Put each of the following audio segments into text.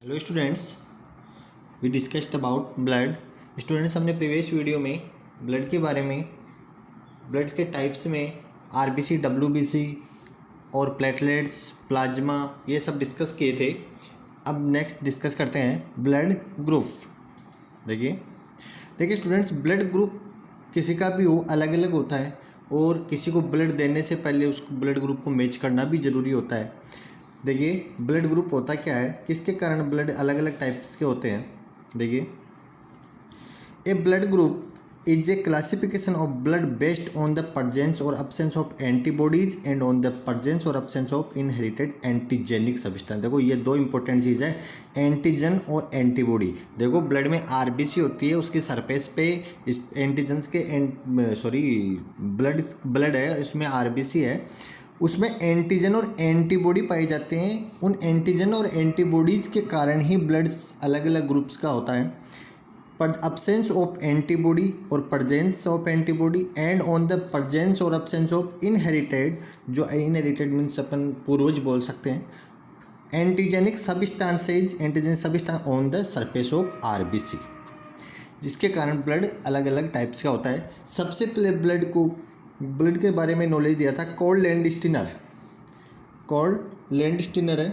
Hello students, we discussed about blood. Students, हमने previous video में blood के बारे में, ब्लड के टाइप्स में आरबीसी, डब्ल्यूबीसी और प्लेटलेट्स, प्लाज्मा, ये सब डिस्कस किए थे। अब नेक्स्ट डिस्कस करते हैं ब्लड ग्रुप। देखिए स्टूडेंट्स, ब्लड ग्रुप किसी का भी हो अलग अलग होता है और किसी को ब्लड देने से पहले उसको ब्लड ग्रुप को मैच करना भी ज़रूरी होता है। देखिए ब्लड ग्रुप होता क्या है, किसके कारण ब्लड अलग अलग टाइप्स के होते हैं। देखिए, a blood group is a classification of blood based on the presence और absence of antibodies and on the presence और absence of inherited antigenic substance. देखो ये दो इंपॉर्टेंट चीज़ है, एंटीजन और एंटीबॉडी। देखो ब्लड में आरबीसी होती है, उसकी सरफेस पे इस एंटीजन्स के ब्लड है, इसमें आरबीसी है, उसमें एंटीजन और एंटीबॉडी पाए जाते हैं। उन एंटीजन और एंटीबॉडीज के कारण ही ब्लड अलग अलग ग्रुप्स का होता है। पर अब्सेंस ऑफ एंटीबॉडी और presence of antibody and on the presence और अब्सेंस ऑफ इनहेरिटेड, जो इनहेरिटेड मीन्स अपन पूर्वज बोल सकते हैं, antigenic substances, antigenic substance on the surface of RBC, जिसके कारण ब्लड अलग अलग टाइप्स का होता है। सबसे पहले ब्लड के बारे में नॉलेज दिया था कार्ल लैंडस्टीनर। कार्ल लैंडस्टीनर है,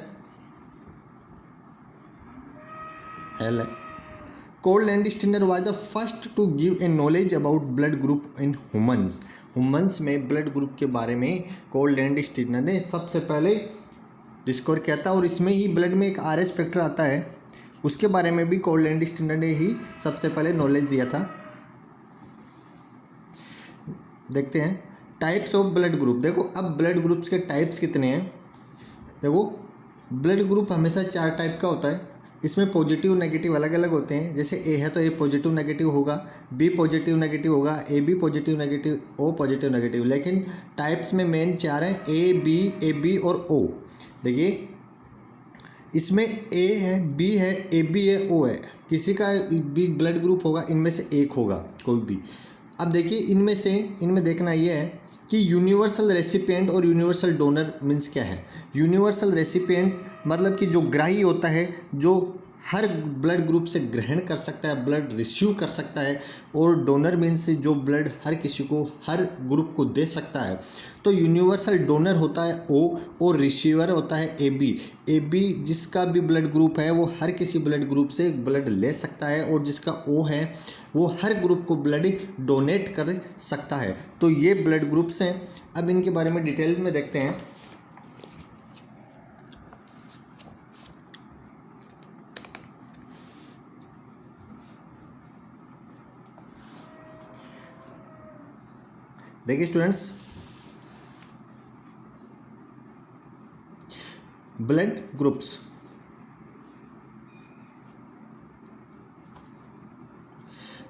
एल है। Karl Landsteiner was the first to give a knowledge about blood group in humans. Humans में ब्लड ग्रुप के बारे में कार्ल लैंडस्टीनर ने सबसे पहले डिस्कवर किया था। और इसमें ही ब्लड में एक आरएच फैक्टर आता है, उसके बारे में भी कार्ल लैंडस्टीनर ने ही सबसे पहले नॉलेज दिया था। देखते हैं टाइप्स ऑफ ब्लड ग्रुप। देखो अब ब्लड ग्रुप्स के टाइप्स कितने हैं। देखो ब्लड ग्रुप हमेशा 4 टाइप का होता है। इसमें पॉजिटिव नेगेटिव अलग अलग होते हैं। जैसे ए है तो ए पॉजिटिव नेगेटिव होगा, बी पॉजिटिव नेगेटिव होगा, A B positive negative, O positive negative. लेकिन टाइप्स में मेन 4 हैं, ए बी और ओ। देखिए इसमें ए है, बी है, ए बी है, ओ है। किसी का भी ब्लड ग्रुप होगा, इनमें से एक होगा कोई भी। अब देखिए इनमें देखना ये है कि यूनिवर्सल रेसिपिएंट और यूनिवर्सल डोनर मीन्स क्या है। यूनिवर्सल रेसिपिएंट मतलब कि जो ग्राही होता है, जो हर ब्लड ग्रुप से ग्रहण कर सकता है, ब्लड रिसीव कर सकता है। और डोनर मीन्स जो ब्लड हर किसी को, हर ग्रुप को दे सकता है। तो यूनिवर्सल डोनर होता है ओ और रिसीवर होता है ए बी। ए बी जिसका भी ब्लड ग्रुप है वो हर किसी ब्लड ग्रुप से ब्लड ले सकता है, और जिसका ओ है वो हर ग्रुप को ब्लड डोनेट कर सकता है। तो ये ब्लड ग्रुप्स हैं। अब इनके बारे में डिटेल में देखते हैं। देखिए students, blood groups.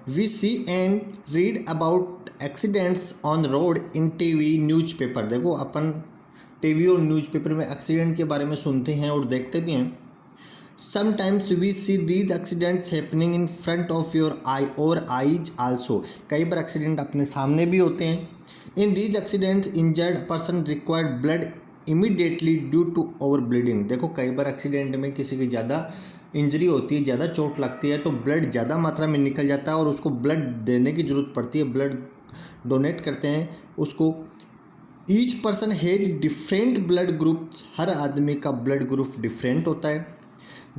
We see and read about accidents on road in TV, newspaper. देखो अपन टीवी और न्यूज़पेपर में एक्सीडेंट के बारे में सुनते हैं और देखते भी हैं। Sometimes we see these accidents happening in front of your eye or eyes also। कई बार एक्सीडेंट अपने सामने भी होते हैं। In these accidents injured person required blood immediately due to overbleeding। देखो कई बार एक्सीडेंट में किसी की ज़्यादा इंजरी होती है, ज़्यादा चोट लगती है, तो ब्लड ज़्यादा मात्रा में निकल जाता है और उसको ब्लड देने की ज़रूरत पड़ती है। ब्लड डोनेट करते हैं उसको। Each person has different blood groups. हर आदमी का ब्लड ग्रुप डिफरेंट होता है।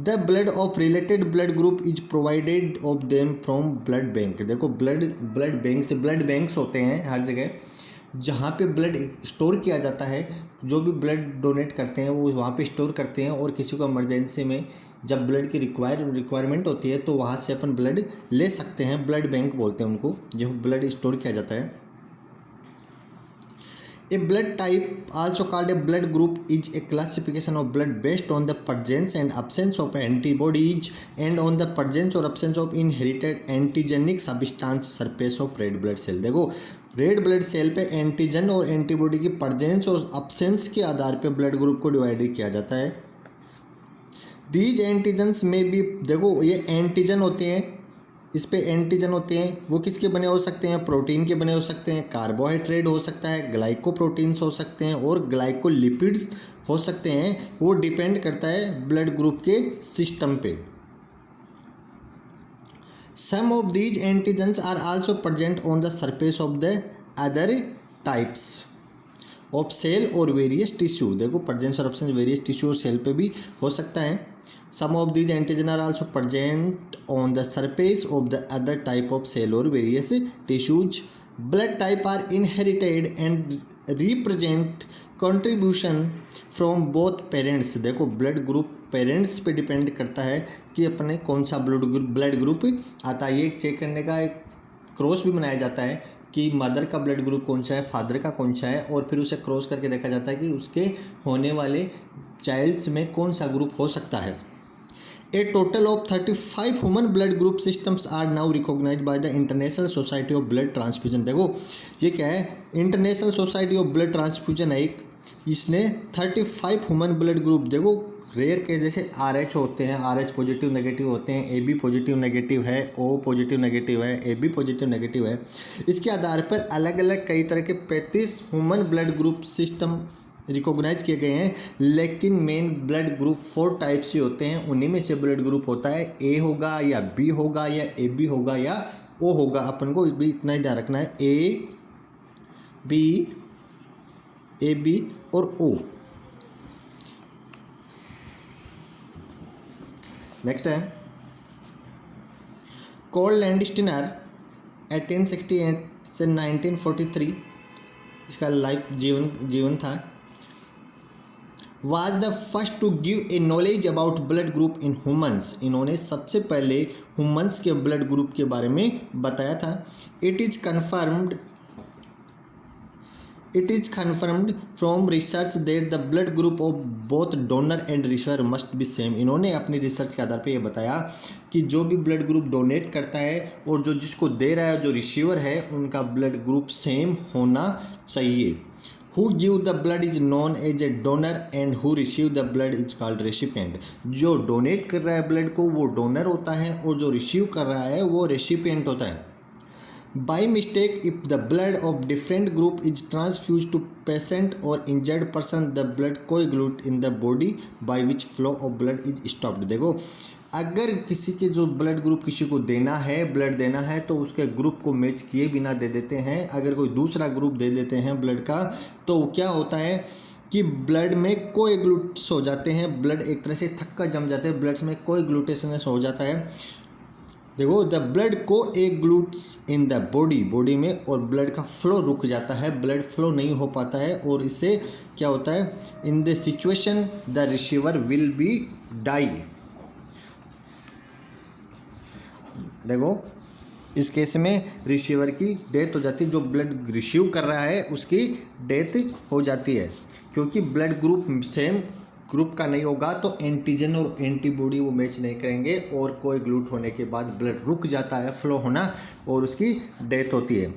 The blood of related blood group is provided of them from blood bank. देखो ब्लड बैंक से, ब्लड बैंक्स होते हैं हर जगह जहाँ पे ब्लड स्टोर किया जाता है। जो भी ब्लड डोनेट करते हैं वो वहाँ पे स्टोर करते हैं, और किसी को इमरजेंसी में जब ब्लड की रिक्वायरमेंट होती है तो वहाँ से अपन ब्लड ले सकते हैं। ब्लड बैंक बोलते हैं उनको, जब ब्लड स्टोर किया जाता है। A blood type also called a blood group is a classification of blood based on the presence and absence of antibodies and on the presence और absence of inherited antigenic substance surface of red blood cell. देखो red blood cell पे antigen और antibody की presence और absence के आधार पे blood group को डिवाइड किया जाता है। दीज एंटीजन्स में भी, देखो ये एंटीजन होते हैं, इस पे एंटीजन होते हैं, वो किसके बने हो सकते हैं, प्रोटीन के बने हो सकते हैं, कार्बोहाइड्रेट हो सकता है, ग्लाइकोप्रोटीन्स हो सकते हैं और ग्लाइकोलिपिड्स हो सकते हैं वो डिपेंड करता है ब्लड ग्रुप के सिस्टम पे। Some of these antigens are also present on the surface of the other types of cell और वेरियस टिश्यू। देखो प्रेजेंस और एब्सेंस वेरियस टिश्यू और सेल पे भी हो सकता है। Some of these antigen are also present on the surface of the other type of cell और various tissues. Blood type are inherited and represent contribution from both parents. देखो blood group parents पे depend करता है कि अपने कौन सा blood group आता है। ये चेक करने का एक क्रॉस भी बनाया जाता है कि मदर का ब्लड ग्रुप कौन सा है, फादर का कौन सा है, और फिर उसे क्रॉस करके देखा जाता है कि उसके होने वाले चाइल्ड्स में कौन सा ग्रुप हो सकता है। A total of 35 human blood group systems are now recognized by the International Society of Blood Transfusion। देखो ये क्या है, international society of blood transfusion है एक, इसने 35 ह्यूमन ब्लड ग्रुप, देखो रेयर केस जैसे RH होते हैं, RH पॉजिटिव नेगेटिव होते हैं, AB पॉजिटिव नेगेटिव है, O पॉजिटिव नेगेटिव है, AB पॉजिटिव नेगेटिव है। इसके आधार पर अलग अलग कई तरह के 35 human blood group system recognise किए गए हैं। लेकिन मेन ब्लड ग्रुप 4 टाइप्स ही होते हैं, उन्हीं में से ब्लड ग्रुप होता है A होगा या B होगा या AB होगा या O होगा। अपन को भी इतना ही ध्यान रखना है, A B AB और O। नेक्स्ट है कॉल लैंडस्टीनर 1868 से 1943, इसका लाइफ जीवन था। was the first to give a knowledge about blood group in humans। इन्होंने सबसे पहले ह्यूमंस के ब्लड ग्रुप के बारे में बताया था। It is confirmed from research that the blood group of both donor and receiver must be same। इन्होंने अपनी रिसर्च के आधार पर यह बताया कि जो भी ब्लड ग्रुप डोनेट करता है और जो जिसको दे रहा है, जो रिसीवर है, उनका ब्लड ग्रुप सेम होना चाहिए। Who give the blood is known as a donor and who receive the blood is called recipient। जो डोनेट कर रहा है ब्लड को वो डोनर होता है और जो रिसीव कर रहा है वो रेसिपिएंट होता है। By mistake if the blood of different group is transfused to patient or injured person, the blood coagulates in the body by which flow of blood is stopped। देखो अगर किसी के जो ब्लड ग्रुप किसी को देना है, ब्लड देना है, तो उसके ग्रुप को मैच किए बिना दे देते हैं। अगर कोई दूसरा ग्रुप दे देते हैं ब्लड का, तो क्या होता है कि ब्लड में कोएगुलेट्स हो जाते हैं, ब्लड एक तरह से थक्का जम जाता है, ब्लड में कोएगुलेटेशन हो जाता है। देखो the blood coagulates in the body में, और ब्लड का फ्लो रुक जाता है, ब्लड फ्लो नहीं हो पाता है, और इससे क्या होता है, in the situation the receiver will be die. देखो इस केस में रिसीवर की डेथ हो जाती है, जो ब्लड रिसीव कर रहा है उसकी डेथ हो जाती है, क्योंकि ब्लड ग्रुप सेम ग्रुप का नहीं होगा तो एंटीजन और एंटीबॉडी वो मैच नहीं करेंगे, और कोई ग्लूट होने के बाद ब्लड रुक जाता है फ्लो होना और उसकी डेथ होती है।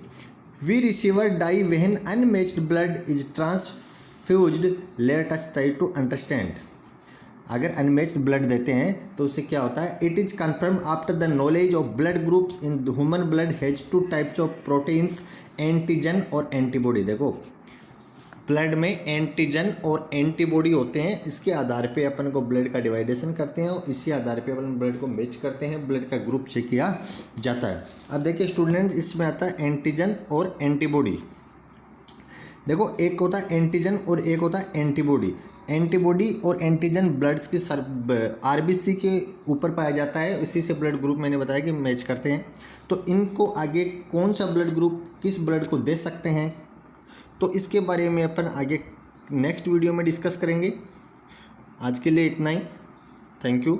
We receiver die when unmatched blood is transfused. Let us try to understand. अगर अनमैच्ड ब्लड देते हैं तो उससे क्या होता है, it is confirm after the knowledge of blood groups in human blood has 2 types of proteins, antigen और antibody. देखो ब्लड में एंटीजन और एंटीबॉडी होते हैं, इसके आधार पे अपन को ब्लड का डिवाइडेशन करते हैं और इसी आधार पे अपन ब्लड को मैच करते हैं, ब्लड का ग्रुप चेक किया जाता है। अब देखिए स्टूडेंट, इसमें आता है एंटीजन और एंटीबॉडी। देखो एक होता है एंटीजन और एक होता है एंटीबॉडी। एंटीबॉडी और एंटीजन ब्लड्स के RBC के ऊपर पाया जाता है, इसी से ब्लड ग्रुप मैंने बताया कि मैच करते हैं। तो इनको आगे कौन सा ब्लड ग्रुप किस ब्लड को दे सकते हैं, तो इसके बारे में अपन आगे नेक्स्ट वीडियो में डिस्कस करेंगे। आज के लिए इतना ही, थैंक यू।